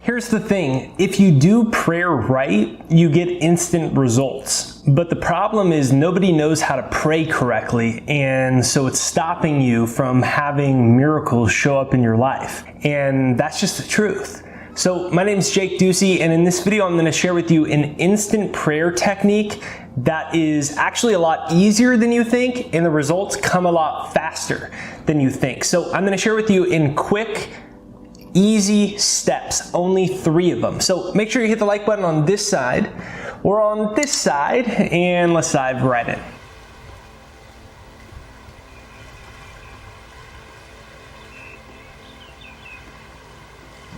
Here's the thing, if you do prayer right, you get instant results. But the problem is nobody knows how to pray correctly, and so it's stopping you from having miracles show up in your life. And that's just the truth. So my name is Jake Ducey, and in this video I'm going to share with you an instant prayer technique that is actually a lot easier than you think, and the results come a lot faster than you think. So I'm going to share with you in quick, easy steps, only 3 of them. So make sure you hit the like button on this side or on this side, and let's dive right in.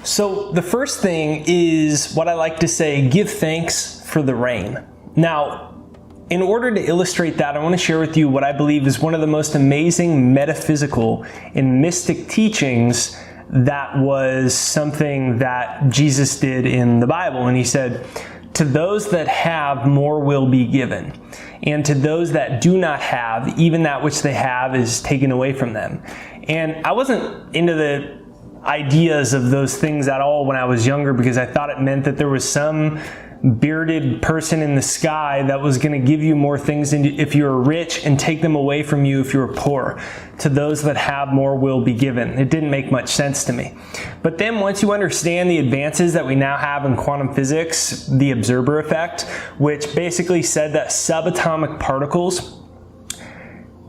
So the first thing is what I like to say, give thanks for the rain. Now, in order to illustrate that, I want to share with you what I believe is one of the most amazing metaphysical and mystic teachings that was something that Jesus did in the Bible. And he said, to those that have, more will be given. And to those that do not have, even that which they have is taken away from them. And I wasn't into the ideas of those things at all when I was younger, because I thought it meant that there was some bearded person in the sky that was going to give you more things if you were rich and take them away from you if you were poor. To those that have, more will be given. It didn't make much sense to me. But then once you understand the advances that we now have in quantum physics, the observer effect, which basically said that subatomic particles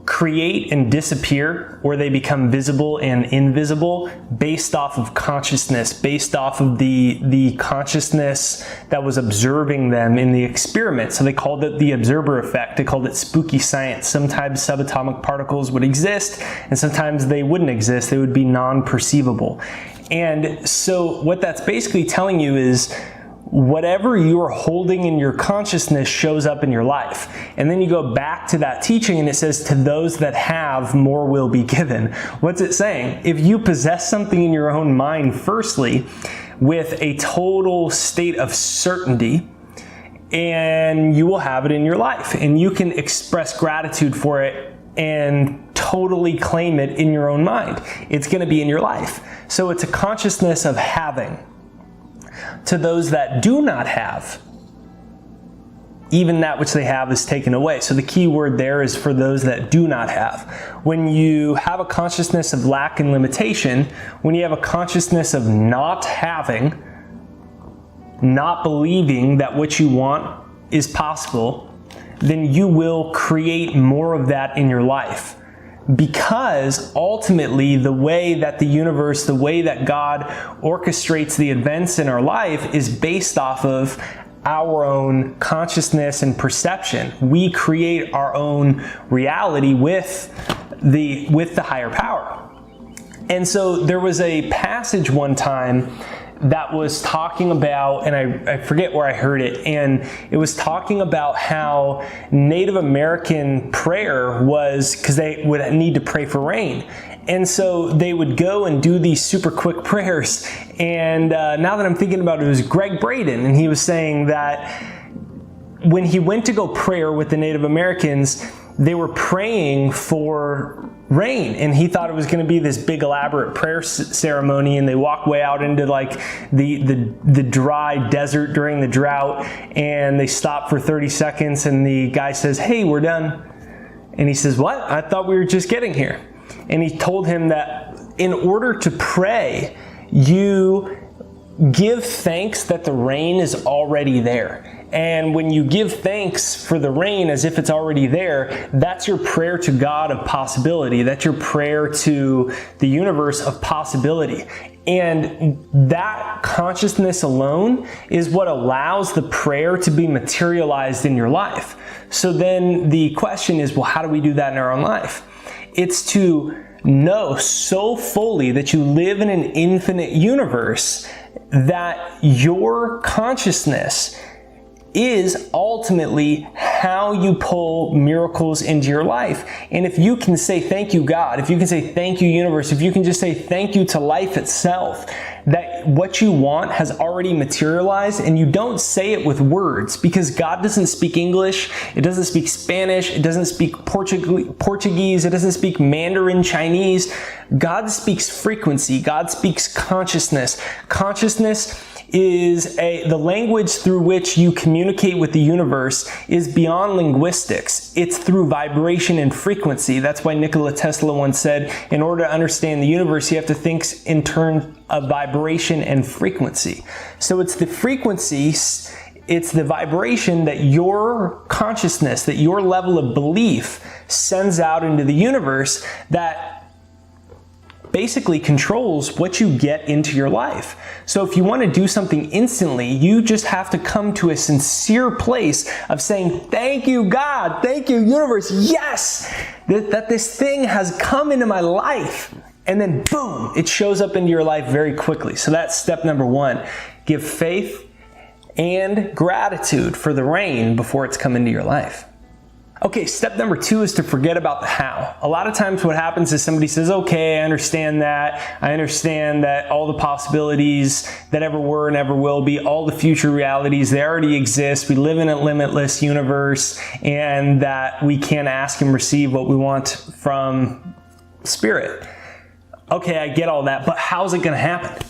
create and disappear, or they become visible and invisible based off of consciousness, based off of the consciousness that was observing them in the experiment. So they called it the observer effect. They called it spooky science. Sometimes subatomic particles would exist, and sometimes they wouldn't exist. They would be non-perceivable. And so what that's basically telling you is whatever you're holding in your consciousness shows up in your life. And then you go back to that teaching and it says, to those that have, more will be given. What's it saying? If you possess something in your own mind, firstly, with a total state of certainty, and you will have it in your life. And you can express gratitude for it and totally claim it in your own mind. It's going to be in your life. So it's a consciousness of having. To those that do not have, even that which they have is taken away. So the key word there is for those that do not have. When you have a consciousness of lack and limitation, when you have a consciousness of not having, not believing that what you want is possible, then you will create more of that in your life. Because ultimately the way that the universe, the way that God orchestrates the events in our life is based off of our own consciousness and perception. We create our own reality with the higher power. And so there was a passage one time that was talking about, and I forget where I heard it, and it was talking about how Native American prayer was, because they would need to pray for rain. And so they would go and do these super quick prayers. And now that I'm thinking about it, it was Greg Braden, and he was saying that when he went to go prayer with the Native Americans, they were praying for rain, and he thought it was going to be this big elaborate prayer ceremony, and they walk way out into like the dry desert during the drought, and they stop for 30 seconds, and the guy says, "Hey, we're done." And he says, "What? I thought we were just getting here." And he told him that in order to pray, you give thanks that the rain is already there. And when you give thanks for the rain as if it's already there, that's your prayer to God of possibility. That's your prayer to the universe of possibility. And that consciousness alone is what allows the prayer to be materialized in your life. So then the question is, well, how do we do that in our own life? It's to know so fully that you live in an infinite universe that your consciousness is ultimately how you pull miracles into your life. And if you can say thank you God, if you can say thank you universe, if you can just say thank you to life itself, that what you want has already materialized, and you don't say it with words, because God doesn't speak English, it doesn't speak Spanish, it doesn't speak Portuguese, it doesn't speak Mandarin Chinese. God speaks frequency, God speaks consciousness. Consciousness is the language through which you communicate with the universe is beyond linguistics. It's through vibration and frequency. That's why Nikola Tesla once said, in order to understand the universe, you have to think in terms of vibration and frequency. So it's the frequencies, it's the vibration that your consciousness, that your level of belief sends out into the universe that basically controls what you get into your life. So if you want to do something instantly, you just have to come to a sincere place of saying, thank you, God, thank you, universe, yes, that this thing has come into my life. And then boom, it shows up into your life very quickly. So that's step number one. Give faith and gratitude for the rain before it's come into your life. Okay, step number two is to forget about the how. A lot of times what happens is somebody says, okay, I understand that. I understand that all the possibilities that ever were and ever will be, all the future realities, they already exist. We live in a limitless universe, and that we can ask and receive what we want from Spirit. Okay, I get all that, but how's it going to happen?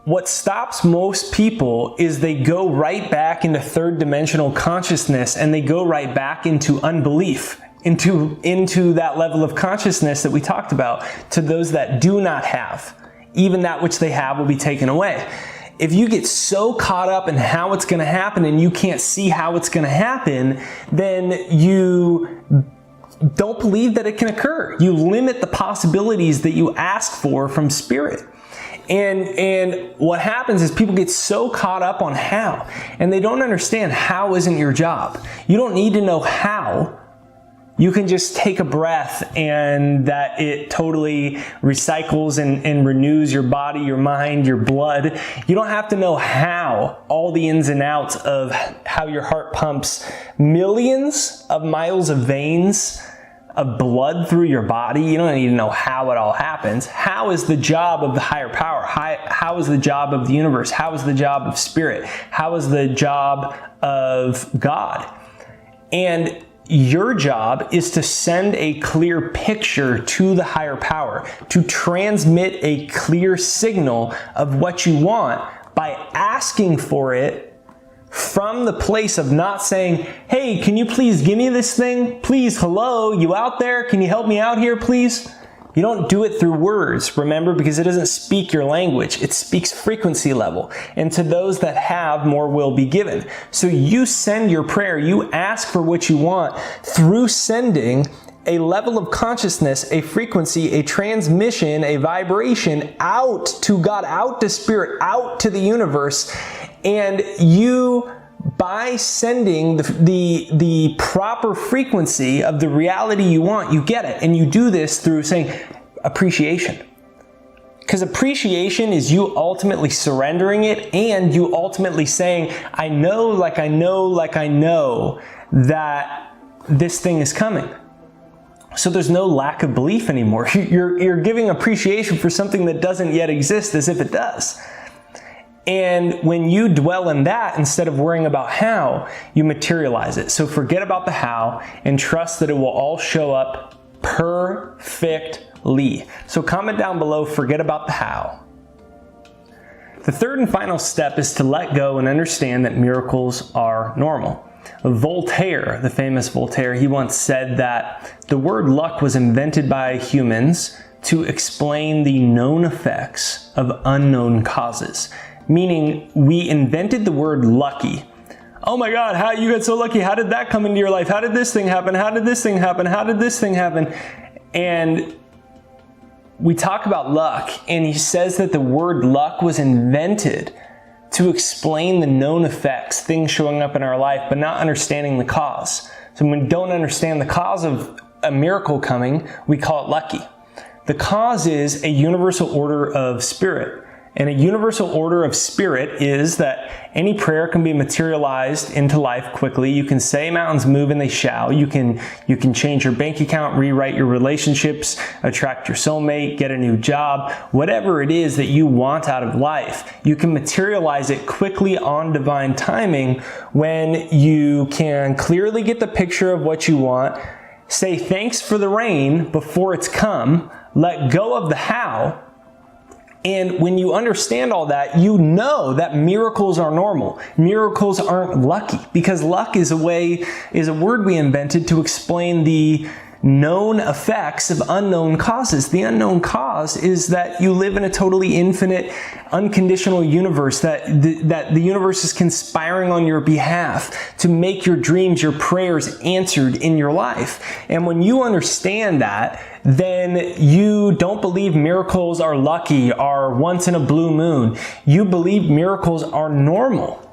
What stops most people is they go right back into third dimensional consciousness, and they go right back into unbelief, into that level of consciousness that we talked about, to those that do not have. Even that which they have will be taken away. If you get so caught up in how it's going to happen and you can't see how it's going to happen, then you don't believe that it can occur. You limit the possibilities that you ask for from Spirit. And what happens is people get so caught up on how, and they don't understand how isn't your job. You don't need to know how. You can just take a breath, and that it totally recycles and renews your body, your mind, your blood. You don't have to know how, all the ins and outs of how your heart pumps millions of miles of veins of blood through your body. You don't need to know how it all happens. How is the job of the higher power? How is the job of the universe? How is the job of Spirit? How is the job of God? And your job is to send a clear picture to the higher power, to transmit a clear signal of what you want by asking for it from the place of not saying, hey, can you please give me this thing? Please, hello, you out there? Can you help me out here, please? You don't do it through words, remember, because it doesn't speak your language. It speaks frequency level. And to those that have, more will be given. So you send your prayer, you ask for what you want through sending a level of consciousness, a frequency, a transmission, a vibration out to God, out to Spirit, out to the universe. And you, by sending the proper frequency of the reality you want, you get it. And you do this through saying appreciation. Because appreciation is you ultimately surrendering it, and you ultimately saying, I know, like I know, like I know that this thing is coming. So there's no lack of belief anymore. You're giving appreciation for something that doesn't yet exist as if it does. And when you dwell in that, instead of worrying about how, you materialize it. So forget about the how and trust that it will all show up perfectly. So comment down below, forget about the how. The third and final step is to let go and understand that miracles are normal. Voltaire, the famous Voltaire, he once said that the word luck was invented by humans to explain the known effects of unknown causes. Meaning, we invented the word lucky. Oh my God, how you got so lucky? How did that come into your life? How did this thing happen? How did this thing happen? How did this thing happen? And we talk about luck, and he says that the word luck was invented to explain the known effects, things showing up in our life, but not understanding the cause. So when we don't understand the cause of a miracle coming, we call it lucky. The cause is a universal order of Spirit. And a universal order of Spirit is that any prayer can be materialized into life quickly. You can say mountains move and they shall. You can change your bank account, rewrite your relationships, attract your soulmate, get a new job. Whatever it is that you want out of life, you can materialize it quickly on divine timing when you can clearly get the picture of what you want, say thanks for the rain before it's come, let go of the how, And when you understand all that, you know that miracles are normal. Miracles aren't lucky, because luck is a word we invented to explain the known effects of unknown causes. The unknown cause is that you live in a totally infinite, unconditional universe, that the universe is conspiring on your behalf to make your dreams, your prayers answered in your life. And when you understand that, then you don't believe miracles are lucky, are once in a blue moon. You believe miracles are normal.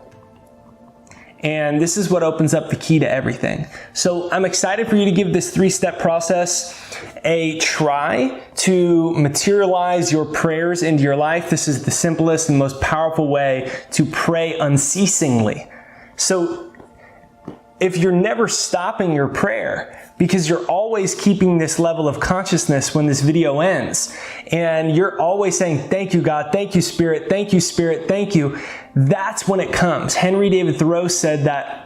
And this is what opens up the key to everything. So I'm excited for you to give this 3-step process a try to materialize your prayers into your life. This is the simplest and most powerful way to pray unceasingly. So if you're never stopping your prayer, because you're always keeping this level of consciousness when this video ends, and you're always saying, thank you, God, thank you, Spirit, thank you, Spirit, thank you, that's when it comes. Henry David Thoreau said that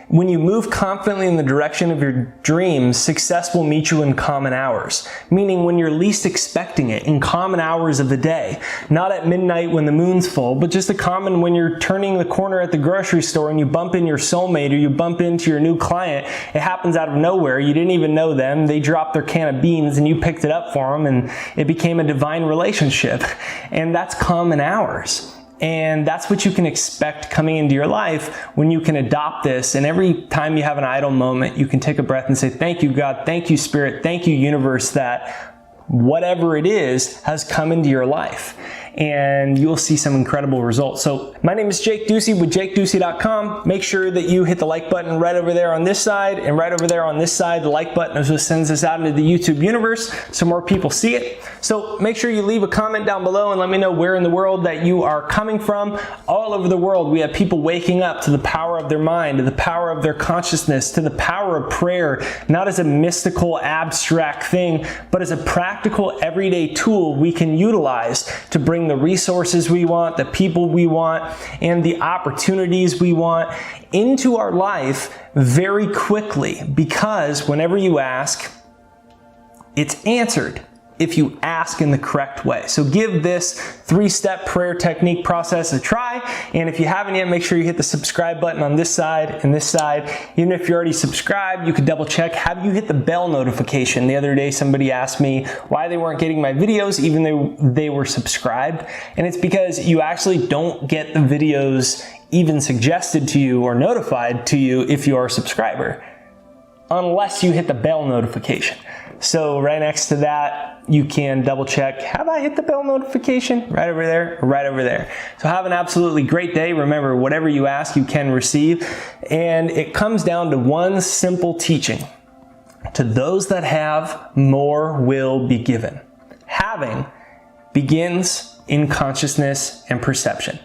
when you move confidently in the direction of your dreams, success will meet you in common hours. Meaning when you're least expecting it, in common hours of the day. Not at midnight when the moon's full, but just a common when you're turning the corner at the grocery store and you bump in your soulmate or you bump into your new client. It happens out of nowhere. You didn't even know them. They dropped their can of beans and you picked it up for them, and it became a divine relationship. And that's common hours. And that's what you can expect coming into your life when you can adopt this. And every time you have an idle moment, you can take a breath and say, thank you, God, thank you, Spirit, thank you, universe, that whatever it is has come into your life. And you'll see some incredible results. So my name is Jake Ducey with JakeDucey.com. Make sure that you hit the like button right over there on this side and right over there on this side. The like button is what sends us out into the YouTube universe so more people see it. So make sure you leave a comment down below and let me know where in the world that you are coming from. All over the world, we have people waking up to the power of their mind, to the power of their consciousness, to the power of prayer, not as a mystical, abstract thing, but as a practical, everyday tool we can utilize to bring the resources we want, the people we want, and the opportunities we want into our life very quickly. Because whenever you ask, it's answered if you ask in the correct way. So give this 3-step prayer technique process a try. And if you haven't yet, make sure you hit the subscribe button on this side and this side. Even if you're already subscribed, you could double check. Have you hit the bell notification? The other day, somebody asked me why they weren't getting my videos even though they were subscribed. And it's because you actually don't get the videos even suggested to you or notified to you if you are a subscriber, unless you hit the bell notification. So right next to that, you can double check, have I hit the bell notification? Right over there, right over there. So have an absolutely great day. Remember, whatever you ask, you can receive. And it comes down to one simple teaching. To those that have, more will be given. Having begins in consciousness and perception.